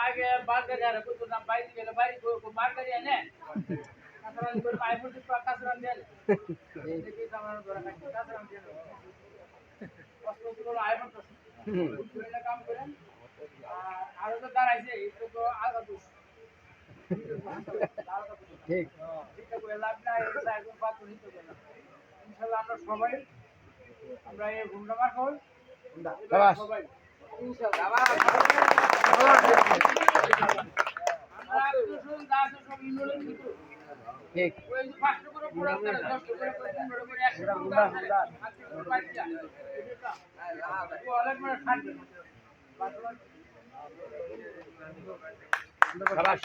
আগে বার্গারি আর কত না বাইরে গেলে বাইরে বার্গারি এনে কাঁচরান করে আইফোন কাঁচরান দেন দেখি আমার ধরে খাচ্ছি কাঁচরান দেন কষ্ট আইফোন তো কাম করেন আরো তো দাঁড়াইছে একটু তো আগা দোষ ঠিক ঠিক করে লাভ নাই একদম বাদ করে নিতে গেলাম ইনশাআল্লাহ আমরা সবাই আমরা এই ঘুমটা মার হল সবাই ইনশাআল্লাহ ঠিক ওই 5 করে পুরো করে 10 করে 15 করে 100 করে অনেক মানে থাকবে শাবাশ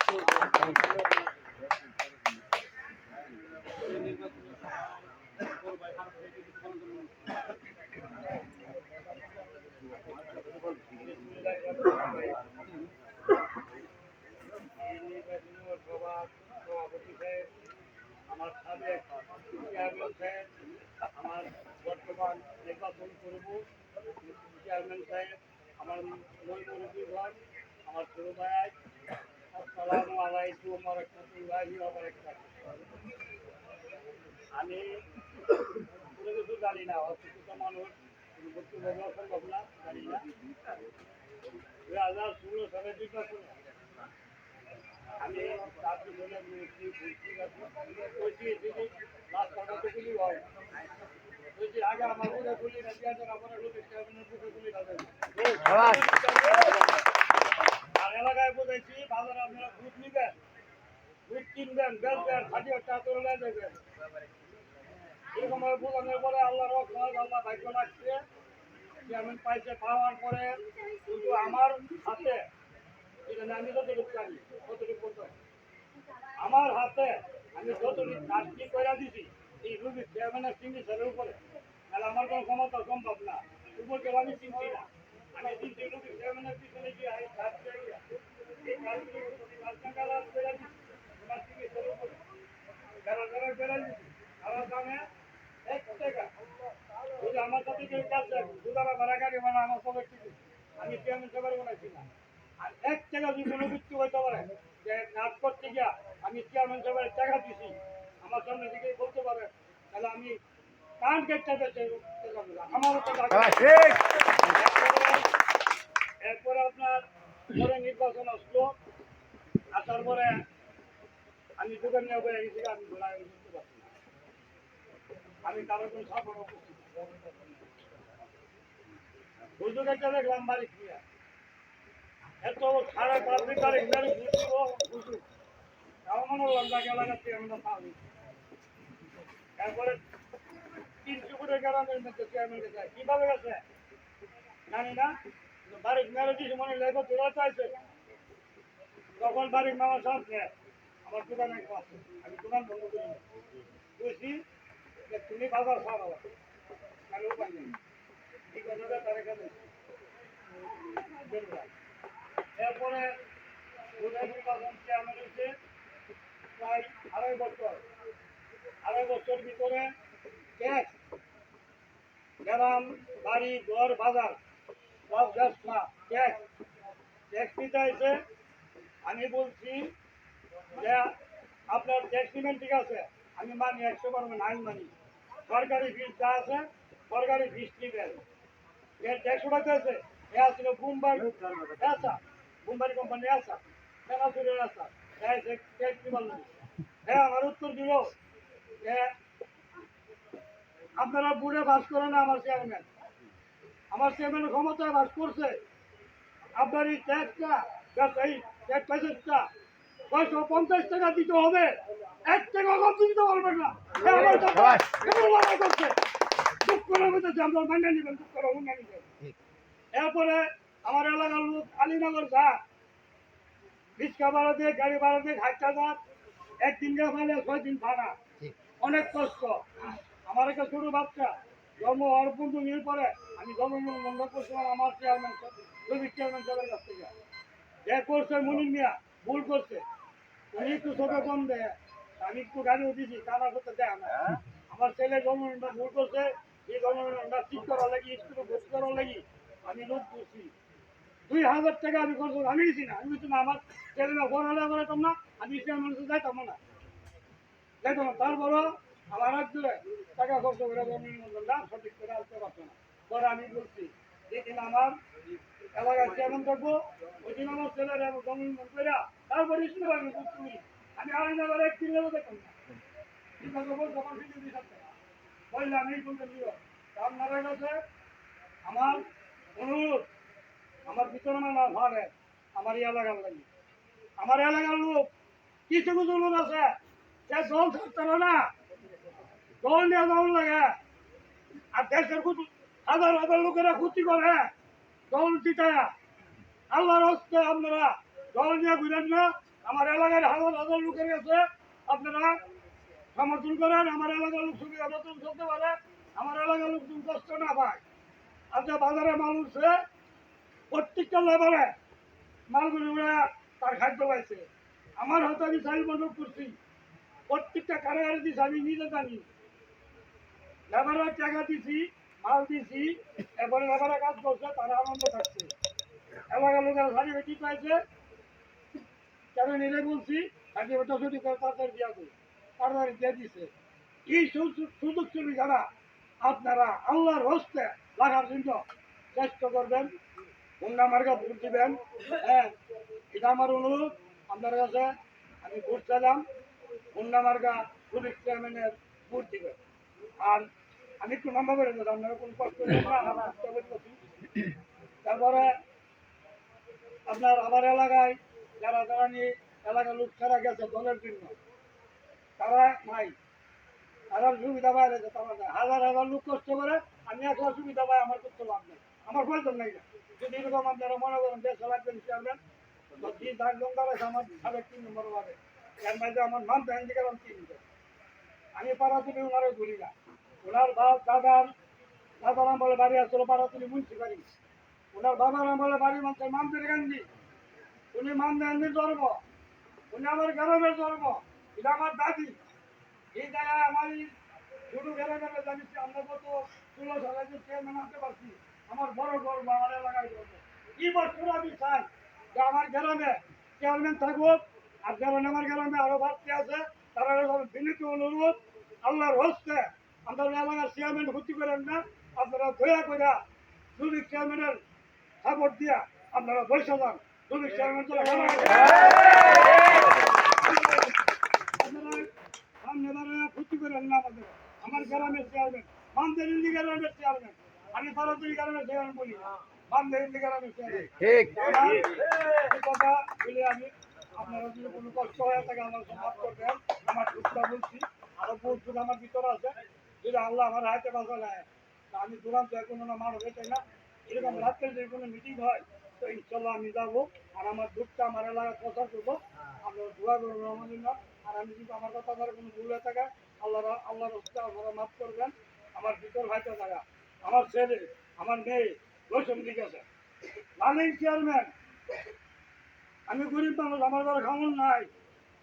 আমার সাবেক চেয়ারম্যান সাহেব আমার বর্তমান নির্বাচন করব চেয়ারম্যান সাহেব আমার মৈমুরুদ্দিন আমার ছোট ভাই আসসালামু আলাইকুম ওয়া রাহমাতুল্লাহি ওয়া বারাকাতুহু আমি কোনো কিছু জানি না অশিক্ষিত মানুষ বক্তব্য দেওয়া সম্ভব না জানি না 2016 সালে নির্বাচন আমি চাকরি বলে রাস্তাগুলি হয় বলছি আগে আমার বুঝে গুলি না আমার লোকের বুঝে গুলি আর এলাকায় বুঝেছি বাজারে আপনারা ভোট নিবেন ভোট কিনবেন বেচবেন হাজির টাকা করে দেবেন এরকম বোঝানোর পরে আল্লাহ রহমান আল্লাহ ভাগ্য লাগছে চেয়ারম্যান পাইছে পাওয়ার পরে কিন্তু আমার হাতে আমি যতটুকু জানি ততটুকু বলতে আমার হাতে আমি যতটুকু কাজটি করে দিছি এই রুগী চেয়ারম্যানের সিগনেচারের উপরে তাহলে আমার কোনো ক্ষমতা সম্ভব না উপরকে আমি চিনছি না আমি চিনছি রুগী চেয়ারম্যানের পিছনে গিয়ে এই কাজ করে এই কাজগুলো করে দিচ্ছি তোমার সিগনেচারের উপরে যারা যারা বেড়ে দিচ্ছি আমার দামে 1 টাকা যদি আমার সাথে কেউ কাজ দেয় দুধারা ভাড়া গাড়ি মানে আমার সবাই আমি চেয়ারম্যান সবার বানাইছি না আর 1 টাকা যদি কোনো কিছু হইতে পারে যে কাজ করতে গিয়া আমি চেয়ারম্যান সবার টাকা দিছি আমার সামনে দিকে বলতে পারে তাহলে আমি কান কেটে আমারও টাকা এরপরে আপনার পরে নির্বাচন আসলো আসার পরে আমি দোকান নিয়ে বলে গেছি আমি ঘোরা বুঝতে পারছি না আমি কারো কোন সাফর বুঝতে গেছে দেখলাম বাড়ি ক্রিয়া এত সাড়ে 5 তারিখ মেরে বুঝু তাও মনে হলাম তাকে লাগাচ্ছি আমি না পাবি এরপরে 300 কোটি গ্রামের মধ্যে চেয়ারম্যান গেছে কিভাবে গেছে জানি না বাড়ির মেরে দিয়েছে মনে লেগে তোলা চাইছে তখন বাড়ির মামার সামনে আমার দোকানে আমি দোকান বন্ধ করি বুঝছি যে তুমি বাজার খাওয়া আমি উপায় নেই এই কথাটা তার এখানে এরপরে নির্বাচন চেয়ারম্যান হয়েছে প্রায় 2.5 বছর ভিতরে ট্যাক্স গ্রাম বাড়ি ঘর বাজার সব ব্যবসা ট্যাক্স নিতে হয়েছে আমি বলছি যে আপনার ট্যাক্স নিবেন ঠিক আছে আমি মানি 100% আইন মানি সরকারি ফিস যা আছে সরকারি ফিস নিবেন ট্যাক্স উঠাতে আছে এ আসলে মুম্বাই কোম্পানি আসা মেলাচুরের আসা ট্যাক্স নিবার হ্যাঁ আমার উত্তর দিল যে আপনারা বুড়ে বাস করেন না আমার চেয়ারম্যানের ক্ষমতায় বাস করছে আপনার এই ট্যাক্সটা এই প্যাসেজটা 650 টাকা দিতে হবে 1 টাকা কম দিতে পারবেন না করছে দুঃখ করে বলতেছে আমরা মান্না নিবেন দুঃখ করে মান্না নিবেন এরপরে আমার এলাকার লোক আলীনগর যা রিক্সা ভাড়া দিয়ে গাড়ি ভাড়া দিয়ে ঘাটটা যা 1 দিন গেলে 6 দিন ভাড়া অনেক কষ্ট আমার একটা ছোট বাচ্চা জন্ম হওয়ার 15 দিন পরে আমি জন্মগ্রহণ বন্ধ করছিলাম আমার চেয়ারম্যান সাহেবের কাছ থেকে যে করছে মুনির মিয়া ভুল করছে উনি একটু চোখে কম দেয় আমি একটু গাড়িও দিছি তারা করতে দেয় না আমার ছেলে জন্মদিনটা ভুল করছে, এই জন্মদিনটা ঠিক করার লাগি, স্কুলে ভর্তি করার লাগি আমি লোক করছি। 2000 টাকা আমি খরচ আমি দিছি না, আমি কিছু না, আমার ছেলেরা পড়ালে করাতাম না, আমি ইসলাম মানুষে যাইতাম না, যাইতাম না। তারপরও আমার রাজ্যে টাকা খরচ করে জন্মদিনটা সঠিক করে আসতে পারতো না। পরে আমি বলছি যেদিন আমার এলাকায় চেয়ারম্যান থাকবো, ওই দিন আমার ছেলেরা জন্মদিন করে তারপরে স্কুলে আমি বুঝছি আমি আলাদা করে 1 দিন দেখতাম না। চিন্তা করবো যখন ফিরে দিতে বললে আমি বলতে দিও আপনারা কাছে আমার অনুরোধ, আমার ভিতরে না ভাবে আমার এই এলাকার লাগে, আমার এলাকার লোক কিছু কিছু লোক আছে যে দল থাকতে না, দল নিয়ে দল লাগে, আর দেশের হাজার হাজার লোকেরা ক্ষতি করে দল জিতায়। আল্লাহর হস্তে আপনারা দল নিয়ে ঘুরেন না, আমার এলাকার হাজার হাজার লোকের কাছে আপনারা সমর্থন করেন, আমার এলাকার লোক সুবিধা মতন চলতে পারে, আমার এলাকার লোক কষ্ট না পায়। আচ্ছা বাজারে মাল উঠছে, প্রত্যেকটা লেবারে মালগুলি উড়ে তার খাদ্য পাইছে, আমার হাতে আমি চাল মদক করছি, প্রত্যেকটা কারাগারে দিচ্ছি, আমি নিজে জানি লেবারের টাকা দিছি, মাল দিছি, এরপরে লেবারে কাজ করছে, তারা আনন্দ থাকছে, এলাকার লোকেরা সার্টিফিকেট পাইছে, কেন নিলে বলছি সার্টিফিকেটটা ছুটি করে তাড়াতাড়ি দিয়া করি, তাড়াতাড়ি দিয়ে দিছে। এই সুযোগ সুবিধাটা আপনারা আল্লাহর হস্তে লাগার জন্য চেষ্টা করবেন, হুন্ডা মার্কা ভোট দিবেন। হ্যাঁ, এটা আমার অনুরোধ আপনার কাছে, আমি ভোট চাইলাম, হুন্ডা মার্কা পুলিশ চেয়ারম্যানের ভোট দিবেন। আর আমি একটু লম্বা করে দেবো, আপনারা কোনো কষ্ট নেই না, আমার তারপরে আপনার আমার এলাকায় যারা যারা নিয়ে এলাকার লোক ছাড়া গেছে দলের জন্য, তারা নাই, তারা সুবিধা পাই রয়েছে, তারা নাই, হাজার হাজার লোক কষ্ট করে, আমি একলা সুবিধা পাই, আমার করতে লাভ নেই, আমার প্রয়োজন নাই। যদি এরকম আপনারা মনে করেন দেশ লাগবেন চেয়ারম্যান, যে তার লঙ্কা আছে আমার সাড়ে 3 নম্বর লাগে, এর মাঝে আমার নাম ব্যাংক থেকে আমি পাড়া তুলি ওনারে ঘুরি না, ওনার বাপ দাদার আমলে বাড়ি আসলো পাড়া তুলি মুন্সিপালি, ওনার বাবার আমলে বাড়ি মানুষের মামদের গান্ধী, উনি মামদে গান্ধীর ধর্ম, উনি আমার গ্রামের ধর্ম, এটা আমার দাদি। এই জায়গায় আমার ছোটো গ্রামের জানিস আমরা কত 16 সালে যে চেয়ারম্যান আনতে পারছি, আমার বড় গর্ব, আমার এলাকায় গর্ব। এই বছর আমি চাই যে আমার গ্রামে চেয়ারম্যান থাকুক, আর যারা আমার গ্রামে আরো বাড়তি আছে তারা বিনীত অনুরোধ, আল্লাহর হস্তে আমাদের এলাকার চেয়ারম্যান ক্ষতি করেন না, আপনারা দয়া করে যুবিক চেয়ারম্যানের সাপোর্ট দিয়া আপনারা বসে যান, যুবিক চেয়ারম্যান ক্ষতি করেন না আমাদের, আমার গ্রামের চেয়ারম্যান মানদের ইন্দি গ্রামের চেয়ারম্যান, আমি পারতুরি গ্রামের চেয়ারম্যান বলি মানদের ইন্দি গ্রামের চেয়ারম্যান কথা বলে আমি আপনারা যদি কোনো কষ্ট হয়ে থাকে আমার মাফ করবেন, আমার দুঃখটা বলছি, আরো বহুত দুঃখ আমার ভিতরে আছে, যদি আল্লাহ আমার হাতে বাঁচা নেয় আমি দূরান্ত কোনো না মার হয়ে চাই না, এরকম রাত্রে যদি কোনো মিটিং হয় তো ইনশাল্লাহ আমি যাবো, আর আমার দুঃখটা আমার এলাকায় প্রচার করবো, আপনারা দোয়া করবেন আমার জন্য। আর আমি যদি আমার কথা আমার কোনো ভুল হয়ে থাকে আল্লাহর হস্তে আপনারা মাফ করবেন, আমার ভিতর ভাইতে থাকা আমার ছেলে আমার মেয়ে রোশন ঠিক আছে লালিং চেয়ারম্যান, আমি গরিব মানুষ, আমার ঘরে খামন নাই,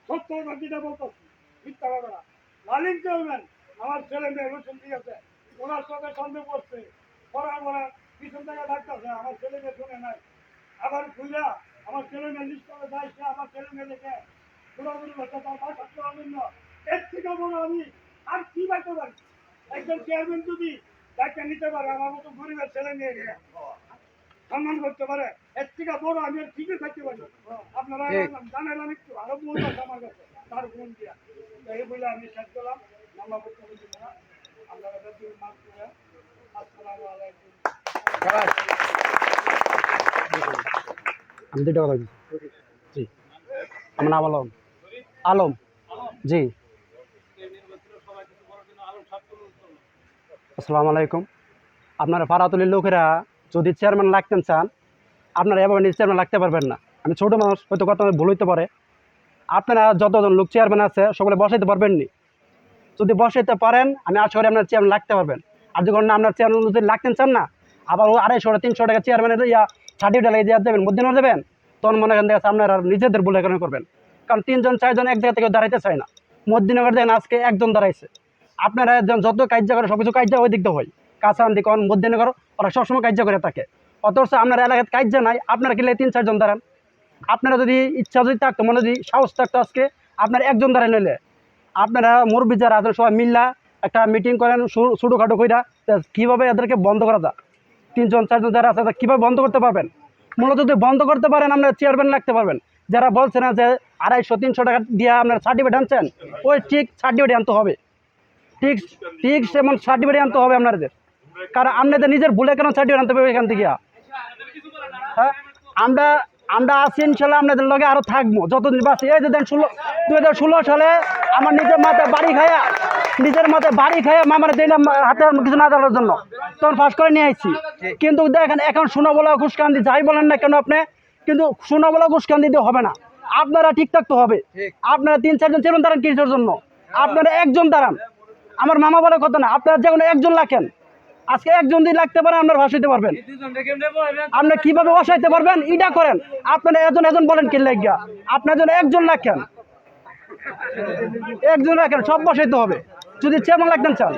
সত্য বাকিটা বলতেছি, মিথ্যা কথা না। লালিং চেয়ারম্যান আমার ছেলে মেয়ে রোশন ঠিক আছে, ওনার সঙ্গে সন্দেহ করছে, পড়া পিছন থেকে ডাকতেছে, আমার ছেলে মেয়ে শুনে নাই, আবার ঘুরা আমার ছেলে মেয়ে লিস্ট করে যাইছে, আমার ছেলে মেয়ে দেখে ঘোরাঘুরি করছে, তার বাসা করার জন্য এর থেকে বড় আমি আর কি পাইতে পারি? একজন চেয়ারম্যান যদি দায়িত্ব নিতে পারে, আমার মতো গরিবের ছেলে মেয়ে সম্মান করতে পারে, এর থেকে বড় আমি আর ঠিকই থাকতে পারি। আপনারা জানালাম একটু আরো বলবো আমার কাছে তার গুণ দিয়া, এই বলে আমি শেষ করলাম, নাম্বার করতে বলছি না, আপনারা মাফ করে আসসালামু আলাইকুম। আমি 2 টাকা লাগবে জি, আমার নাম আলম, আলম জি। আসসালামু আলাইকুম। আপনারা পাড়াতলির লোকেরা যদি চেয়ারম্যান লাগতে চান, আপনারা এভাবে নিজে চেয়ারম্যান লাগতে পারবেন না। আমি ছোটো মানুষ, হয়তো কথা ভুল হইতে পারে, আপনারা যতজন লোক চেয়ারম্যান আছে সকলে বসাইতে পারবেন নি, যদি বসাইতে পারেন আমি আশা করি আপনার চেয়ারম্যান লাগতে পারবেন। আর যখন আপনার চেয়ারম্যান যদি লাগতে চান না, আবার 250-300 টাকা চেয়ারম্যানের সার্টিফিকেট লাগিয়ে দিয়ে দেবেন, মধ্যে দেবেন, তখন মনে করেন দেখেন আপনারা নিজেদের ভুলের কারণে করবেন। কারণ 3-4 জন এক জায়গা থেকে দাঁড়াইতে চায় না, মধ্যনগর দেখেন আজকে একজন দাঁড়াইছে, আপনারা যত কার্য করে সব কিছু কার্য ওই দিক দিয়ে হয় কাঁচান দিক মধ্যনগর ওরা সবসময় কার্য করে থাকে, অথচ আপনার এলাকায় কার্য নাই, আপনারা কিনলে 3-4 জন দাঁড়ান। আপনারা যদি ইচ্ছা যদি থাকতো, মনে যদি সাহস থাকতো, আজকে আপনার একজন দাঁড়ায় নিলে আপনারা মুরব্বী যারা আছেন সবাই মিল্লা একটা মিটিং করেন ছোটোখাটো কইরা কীভাবে এদেরকে বন্ধ করা যায়। 3-4 জন যারা আছে কীভাবে বন্ধ করতে পারবেন। মূলত যদি বন্ধ করতে পারেন আপনারা চেয়ারম্যান লাগতে পারবেন। যারা বলছে না যে 250-300 টাকা দিয়ে আপনারা সার্টিফিকেট আনছেন, ওই ঠিক সার্টিফিকেট আনতে হবে, ঠিক ঠিক সেমন সার্টিফিকেট আনতে হবে আপনাদের। কারণ আপনাদের নিজের ভুলে কেন সার্টিফিকেট আনতে হবে এখান থেকে? হ্যাঁ, আমরা আমরা আছি ইনশাল্লাহ, আপনাদের লগে আরও থাকবো যতদিন বাঁচি। এই যে দেন 2016 সালে আমার নিজের মাথায় বাড়ি খাইয়া মামার দিলাম হাতে কিছু না দেওয়ার জন্য, তখন ফাঁস করে নিয়ে আসছি। কিন্তু দেখেন এখন শোনা বলা ঘুষকান্দি যাই বলেন না কেন আপনি, কিন্তু শোনা বলা ঘুষকান্দি দিয়ে হবে না, আপনারা ঠিক থাকতে হবে। আপনারা 3-4 জন চেয়ারম্যান দাঁড়ান কিসের জন্য? আপনারা একজন দাঁড়ান, আমার মামা বলার কথা না, আপনারা যে কোনো একজন রাখেন। আজকে একজন যদি লাগতে পারেন আপনারা বসাইতে পারবেন, আপনি কিভাবে বসাইতে পারবেন এটা করেন। আপনারা এজন বলেন কি লাগিয়া, আপনার জন্য একজন রাখেন, সব বসাইতে হবে যদি চেয়ারম্যান লাগতেন চান।